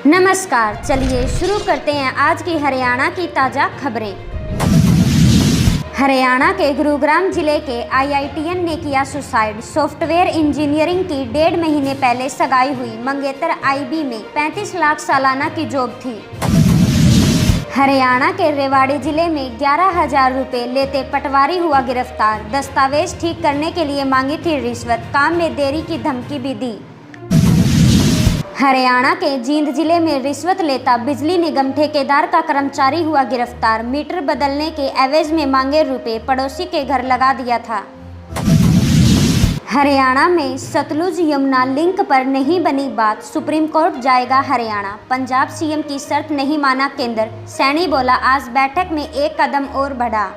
नमस्कार, चलिए शुरू करते हैं आज की हरियाणा की ताज़ा खबरें। हरियाणा के गुरुग्राम जिले के आईआईटीएन ने किया सुसाइड। सॉफ्टवेयर इंजीनियरिंग की 1.5 महीने पहले सगाई हुई। मंगेतर आईबी में 35 लाख सालाना की जॉब थी। हरियाणा के रेवाड़ी जिले में 11,000 रुपये लेते पटवारी हुआ गिरफ्तार। दस्तावेज ठीक करने के लिए मांगी थी रिश्वत, काम में देरी की धमकी भी दी। हरियाणा के जींद जिले में रिश्वत लेता बिजली निगम ठेकेदार का कर्मचारी हुआ गिरफ्तार। मीटर बदलने के एवज में मांगे रुपए, पड़ोसी के घर लगा दिया था। हरियाणा में सतलुज यमुना लिंक पर नहीं बनी बात, सुप्रीम कोर्ट जाएगा हरियाणा। पंजाब सीएम की शर्त नहीं माना केंद्र। सैनी बोला आज बैठक में एक कदम और बढ़ा।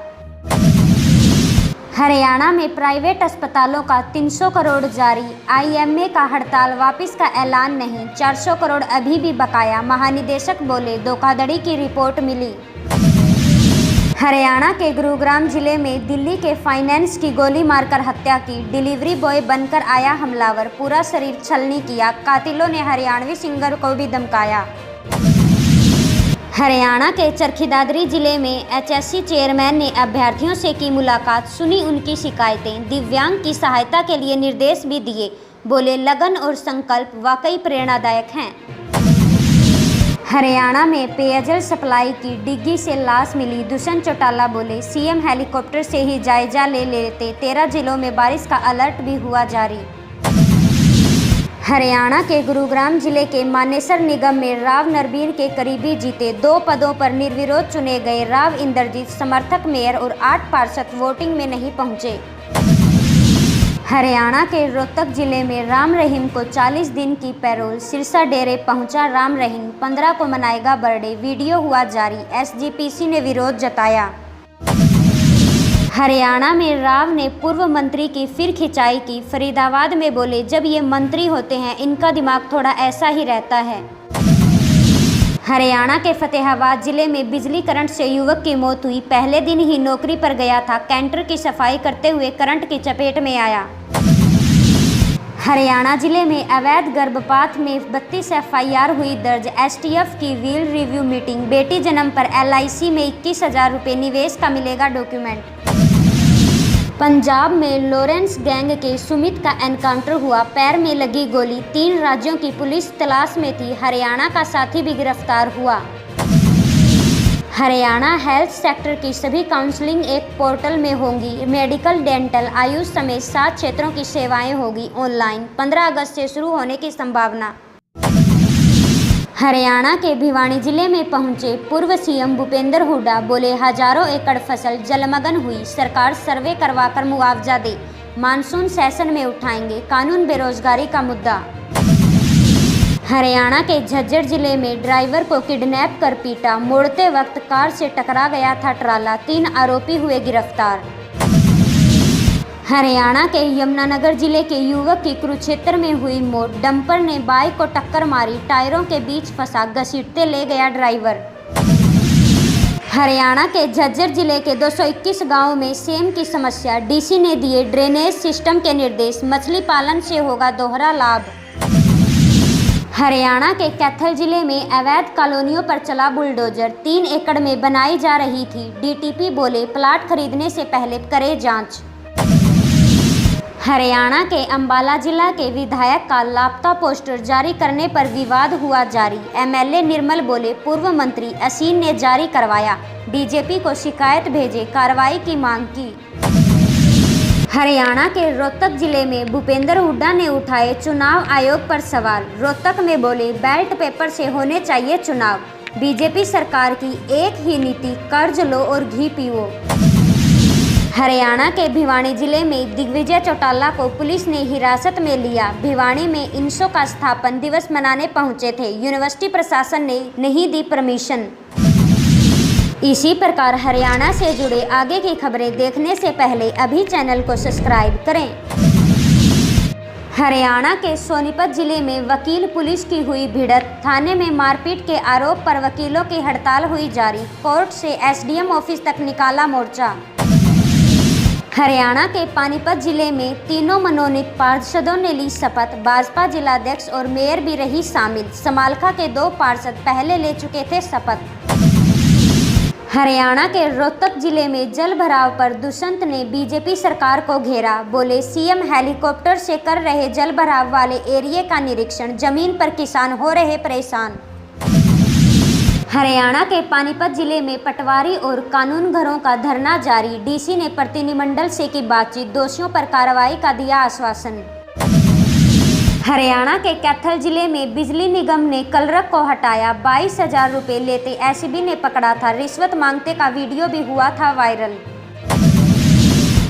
हरियाणा में प्राइवेट अस्पतालों का 300 करोड़ जारी। आईएमए का हड़ताल वापस का ऐलान नहीं, 400 करोड़ अभी भी बकाया। महानिदेशक बोले धोखाधड़ी की रिपोर्ट मिली। हरियाणा के गुरुग्राम जिले में दिल्ली के फाइनेंस की गोली मारकर हत्या की। डिलीवरी बॉय बनकर आया हमलावर, पूरा शरीर छलनी किया। कातिलों ने हरियाणवी सिंगर को भी धमकाया। हरियाणा के चरखी दादरी जिले में एचएससी चेयरमैन ने अभ्यर्थियों से की मुलाकात, सुनी उनकी शिकायतें। दिव्यांग की सहायता के लिए निर्देश भी दिए, बोले लगन और संकल्प वाकई प्रेरणादायक हैं। हरियाणा में पेयजल सप्लाई की डिग्गी से लाश मिली। दुष्यंत चौटाला बोले सीएम हेलीकॉप्टर से ही जायजा ले लेते। 13 जिलों में बारिश का अलर्ट भी हुआ जारी। हरियाणा के गुरुग्राम जिले के मानेसर निगम में राव नरबीर के करीबी जीते। 2 पदों पर निर्विरोध चुने गए राव इंद्रजीत समर्थक मेयर और 8 पार्षद वोटिंग में नहीं पहुंचे। हरियाणा के रोहतक जिले में राम रहीम को 40 दिन की पैरोल। सिरसा डेरे पहुंचा राम रहीम, 15 को मनाएगा बर्थडे। वीडियो हुआ जारी, एसजीपीसी ने विरोध जताया। हरियाणा में राव ने पूर्व मंत्री की फिर खिंचाई की। फरीदाबाद में बोले जब ये मंत्री होते हैं इनका दिमाग थोड़ा ऐसा ही रहता है। हरियाणा के फतेहाबाद जिले में बिजली करंट से युवक की मौत हुई। पहले दिन ही नौकरी पर गया था, कैंटर की सफाई करते हुए करंट की चपेट में आया। हरियाणा जिले में अवैध गर्भपात में 32 एफआईआर हुई दर्ज। एसटीएफ की व्हील रिव्यू मीटिंग। बेटी जन्म पर एलआईसी में 21,000 रुपये निवेश का मिलेगा डॉक्यूमेंट। पंजाब में लॉरेंस गैंग के सुमित का एनकाउंटर हुआ, पैर में लगी गोली। 3 राज्यों की पुलिस तलाश में थी। हरियाणा का साथी भी गिरफ्तार हुआ। हरियाणा हेल्थ सेक्टर की सभी काउंसलिंग एक पोर्टल में होंगी। मेडिकल, डेंटल, आयुष समेत 7 क्षेत्रों की सेवाएं होगी ऑनलाइन। 15 अगस्त से शुरू होने की संभावना। हरियाणा के भिवानी जिले में पहुंचे पूर्व सीएम भूपेंद्र हुड्डा, बोले हजारों एकड़ फसल जलमग्न हुई, सरकार सर्वे करवाकर मुआवजा दे। मानसून सेशन में उठाएंगे कानून बेरोजगारी का मुद्दा। हरियाणा के झज्जर जिले में ड्राइवर को किडनैप कर पीटा, मोड़ते वक्त कार से टकरा गया था ट्राला। 3 आरोपी हुए गिरफ्तार। हरियाणा के यमुनानगर जिले के युवक की कुरुक्षेत्र में हुई मौत। डंपर ने बाइक को टक्कर मारी, टायरों के बीच फंसा, घसीटते ले गया ड्राइवर। हरियाणा के झज्जर जिले के 221 गांवों में सेम की समस्या। डीसी ने दिए ड्रेनेज सिस्टम के निर्देश, मछली पालन से होगा दोहरा लाभ। हरियाणा के कैथल जिले में अवैध कॉलोनियों पर चला बुलडोजर, 3 एकड़ में बनाई जा रही थी। डीटीपी बोले प्लाट खरीदने से पहले करे जांच। हरियाणा के अंबाला जिला के विधायक का लापता पोस्टर जारी करने पर विवाद हुआ जारी। एमएलए निर्मल बोले पूर्व मंत्री असीन ने जारी करवाया, डीजीपी को शिकायत भेजे, कार्रवाई की मांग की। हरियाणा के रोहतक जिले में भूपेंद्र हुड्डा ने उठाए चुनाव आयोग पर सवाल। रोहतक में बोले बैलेट पेपर से होने चाहिए चुनाव। बीजेपी सरकार की एक ही नीति, कर्ज लो और घी पियो। हरियाणा के भिवानी जिले में दिग्विजय चौटाला को पुलिस ने हिरासत में लिया। भिवानी में इनसो का स्थापन दिवस मनाने पहुंचे थे, यूनिवर्सिटी प्रशासन ने नहीं दी परमिशन। इसी प्रकार हरियाणा से जुड़े आगे की खबरें देखने से पहले अभी चैनल को सब्सक्राइब करें। हरियाणा के सोनीपत जिले में वकील पुलिस की हुई भिड़ंत, थाने में मारपीट के आरोप पर वकीलों की हड़ताल हुई जारी। कोर्ट से एसडीएम ऑफिस तक निकाला मोर्चा। हरियाणा के पानीपत जिले में तीनों मनोनीत पार्षदों ने ली शपथ। भाजपा जिलाध्यक्ष और मेयर भी रही शामिल। समालखा के 2 पार्षद पहले ले चुके थे शपथ। हरियाणा के रोहतक जिले में जल भराव पर दुष्यंत ने बीजेपी सरकार को घेरा। बोले सीएम हेलीकॉप्टर से कर रहे जल भराव वाले एरिया का निरीक्षण, जमीन पर किसान हो रहे परेशान। हरियाणा के पानीपत जिले में पटवारी और कानून घरों का धरना जारी। डीसी ने प्रतिनिधिमंडल से की बातचीत, दोषियों पर कार्रवाई का दिया आश्वासन। हरियाणा के कैथल जिले में बिजली निगम ने कलरक को हटाया। 22,000 रुपये लेते एसीबी ने पकड़ा था। रिश्वत मांगते का वीडियो भी हुआ था वायरल।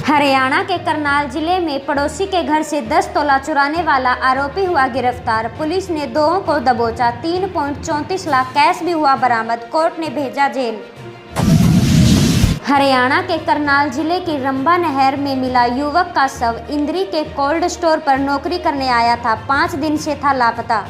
हरियाणा के करनाल जिले में पड़ोसी के घर से 10 तोला चुराने वाला आरोपी हुआ गिरफ्तार। पुलिस ने 2 को दबोचा। 3.34 लाख कैश भी हुआ बरामद। कोर्ट ने भेजा जेल। हरियाणा के करनाल जिले की रंबा नहर में मिला युवक का शव। इंद्री के कोल्ड स्टोर पर नौकरी करने आया था। 5 दिन से था लापता।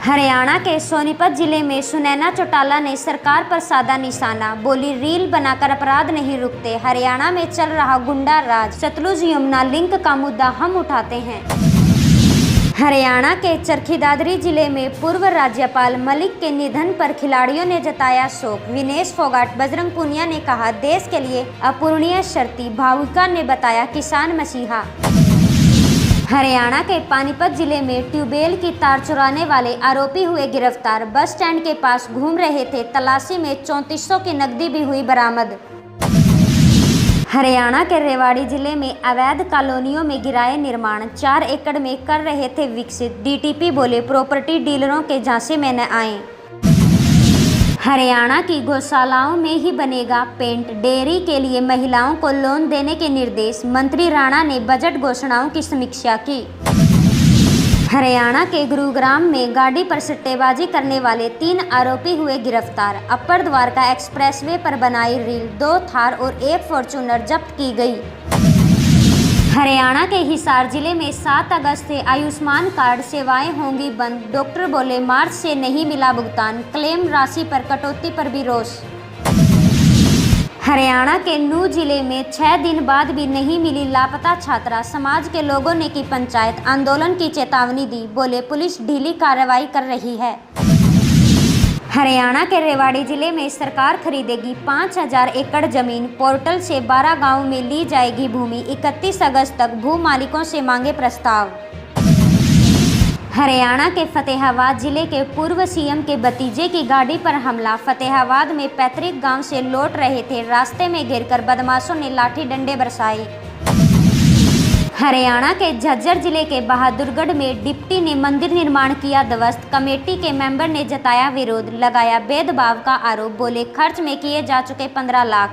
हरियाणा के सोनीपत जिले में सुनैना चौटाला ने सरकार पर साधा निशाना। बोली रील बनाकर अपराध नहीं रुकते। हरियाणा में चल रहा गुंडा राज, सतलुज यमुना लिंक का मुद्दा हम उठाते हैं। हरियाणा के चरखी दादरी जिले में पूर्व राज्यपाल मलिक के निधन पर खिलाड़ियों ने जताया शोक। विनेश फोगाट, बजरंग पूनिया ने कहा देश के लिए अपूरणीय क्षति। भाविका ने बताया किसान मसीहा। हरियाणा के पानीपत जिले में ट्यूबवेल की तार चुराने वाले आरोपी हुए गिरफ्तार। बस स्टैंड के पास घूम रहे थे। तलाशी में 3400 की नकदी भी हुई बरामद। हरियाणा के रेवाड़ी जिले में अवैध कॉलोनियों में गिराए निर्माण। 4 एकड़ में कर रहे थे विकसित। डीटीपी बोले प्रॉपर्टी डीलरों के झांसे में न आए। हरियाणा की गौशालाओं में ही बनेगा पेंट। डेयरी के लिए महिलाओं को लोन देने के निर्देश। मंत्री राणा ने बजट घोषणाओं की समीक्षा की। हरियाणा के गुरुग्राम में गाड़ी पर सट्टेबाजी करने वाले 3 आरोपी हुए गिरफ्तार। अपर द्वारका एक्सप्रेसवे पर बनाई रील। 2 थार और 1 फॉर्च्यूनर जब्त की गई। हरियाणा के हिसार जिले में 7 अगस्त से आयुष्मान कार्ड सेवाएं होंगी बंद। डॉक्टर बोले मार्च से नहीं मिला भुगतान। क्लेम राशि पर कटौती पर भी रोष। हरियाणा के नूंह जिले में 6 दिन बाद भी नहीं मिली लापता छात्रा। समाज के लोगों ने की पंचायत, आंदोलन की चेतावनी दी। बोले पुलिस ढीली कार्रवाई कर रही है। हरियाणा के रेवाड़ी जिले में सरकार खरीदेगी 5000 एकड़ जमीन। पोर्टल से 12 गांव में ली जाएगी भूमि। 31 अगस्त तक भू मालिकों से मांगे प्रस्ताव। हरियाणा के फतेहाबाद जिले के पूर्व सीएम के भतीजे की गाड़ी पर हमला। फतेहाबाद में पैतृक गांव से लौट रहे थे। रास्ते में घिरकर बदमाशों ने लाठी डंडे बरसाए। हरियाणा के झज्जर जिले के बहादुरगढ़ में डिप्टी ने मंदिर निर्माण किया ध्वस्त। कमेटी के मेंबर ने जताया विरोध, लगाया भेदभाव का आरोप। बोले खर्च में किए जा चुके 15 लाख।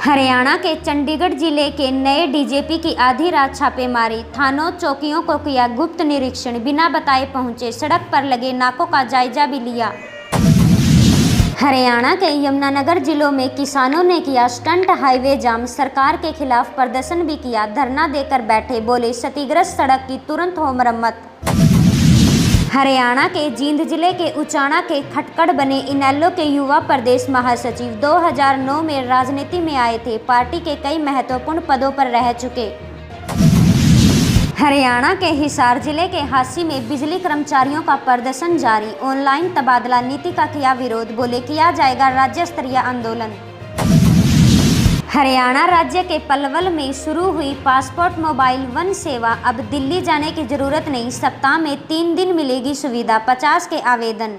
हरियाणा के चंडीगढ़ जिले के नए डीजीपी की आधी रात छापेमारी। थानों चौकियों को किया गुप्त निरीक्षण। बिना बताए पहुंचे। सड़क पर लगे नाकों का जायजा भी लिया। हरियाणा के यमुनानगर जिलों में किसानों ने किया स्टंट हाईवे जाम। सरकार के खिलाफ प्रदर्शन भी किया। धरना देकर बैठे। बोले क्षतिग्रस्त सड़क की तुरंत हो मरम्मत। हरियाणा के जींद जिले के उचाना के खटकड़ बने इनेलो के युवा प्रदेश महासचिव। 2009 में राजनीति में आए थे। पार्टी के कई महत्वपूर्ण पदों पर रह चुके। हरियाणा के हिसार जिले के हांसी में बिजली कर्मचारियों का प्रदर्शन जारी। ऑनलाइन तबादला नीति का किया विरोध। बोले किया जाएगा राज्य स्तरीय आंदोलन। हरियाणा राज्य के पलवल में शुरू हुई पासपोर्ट मोबाइल वन सेवा। अब दिल्ली जाने की जरूरत नहीं। सप्ताह में 3 दिन मिलेगी सुविधा। 50 के आवेदन।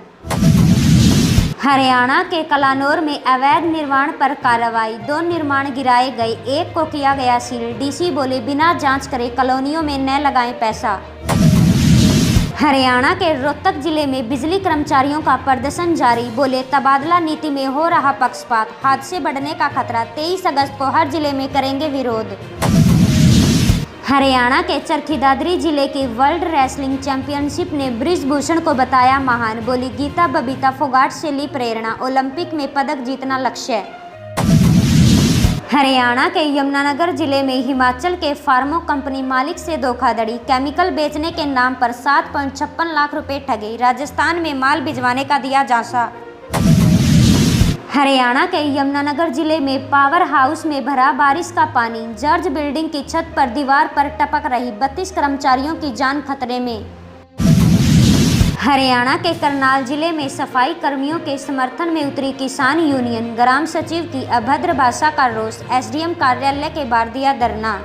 हरियाणा के कलानौर में अवैध निर्माण पर कार्रवाई। 2 निर्माण गिराए गए, 1 को किया गया सील। डीसी बोले बिना जांच करे कॉलोनियों में न लगाएं पैसा। हरियाणा के रोहतक जिले में बिजली कर्मचारियों का प्रदर्शन जारी। बोले तबादला नीति में हो रहा पक्षपात, हादसे बढ़ने का खतरा। 23 अगस्त को हर जिले में करेंगे विरोध। हरियाणा के चरखी दादरी जिले की वर्ल्ड रेसलिंग चैंपियनशिप ने बृजभूषण को बताया महान। बोली गीता बबीता फोगाट से ली प्रेरणा। ओलंपिक में पदक जीतना लक्ष्य। हरियाणा के यमुनानगर जिले में हिमाचल के फार्मो कंपनी मालिक से धोखाधड़ी। केमिकल बेचने के नाम पर 7.56 लाख रुपए ठगे। राजस्थान में माल भिजवाने का दिया झांसा। हरियाणा के यमुनानगर जिले में पावर हाउस में भरा बारिश का पानी, जर्ज बिल्डिंग की छत पर दीवार पर टपक रही 32 कर्मचारियों की जान खतरे में। हरियाणा के करनाल जिले में सफाई कर्मियों के समर्थन में उतरी किसान यूनियन, ग्राम सचिव की अभद्र भाषा का रोष, एसडीएम कार्यालय के बाहर दिया धरना।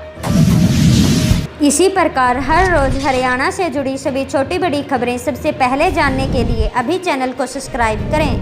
इसी प्रकार हर रोज हरियाणा से जुड़ी सभी छोटी बड़ी खबरें सबसे पहले जानने के लिए अभी चैनल को सब्सक्राइब करें।